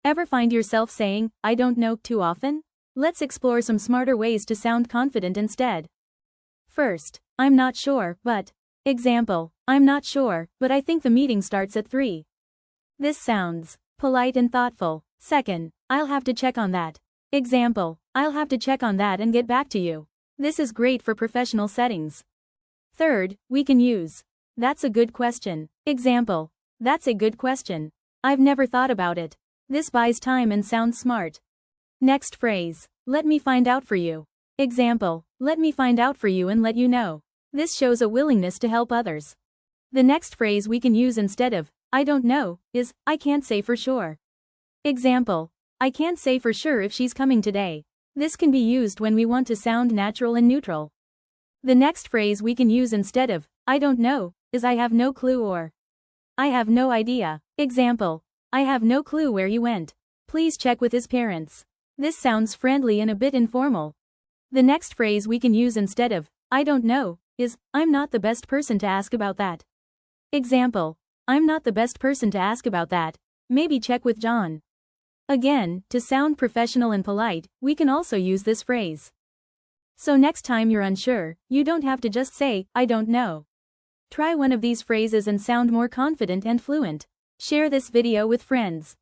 Ever find yourself saying, "I don't know," too often? Let's explore some smarter ways to sound confident instead. First, I'm not sure, but. Example, I'm not sure, but I think the meeting starts at 3. This sounds polite and thoughtful. Second, I'll have to check on that. Example, I'll have to check on that and get back to you. This is great for professional settings. Third, we can use that's a good question. Example, that's a good question. I've never thought about it. This buys time and sounds smart. Next phrase, let me find out for you. Example, let me find out for you and let you know. This shows a willingness to help others. The next phrase we can use instead of I don't know is I can't say for sure. Example, I can't say for sure if she's coming today. This can be used when we want to sound natural and neutral. The next phrase we can use instead of I don't know is I have no clue or I have no idea. Example, I have no clue where he went. Please check with his parents. This sounds friendly and a bit informal. The next phrase we can use instead of I don't know is I'm not the best person to ask about that. Example, I'm not the best person to ask about that. Maybe check with John. Again, to sound professional and polite, we can also use this phrase. So next time you're unsure, you don't have to just say, I don't know. Try one of these phrases and sound more confident and fluent. Share this video with friends.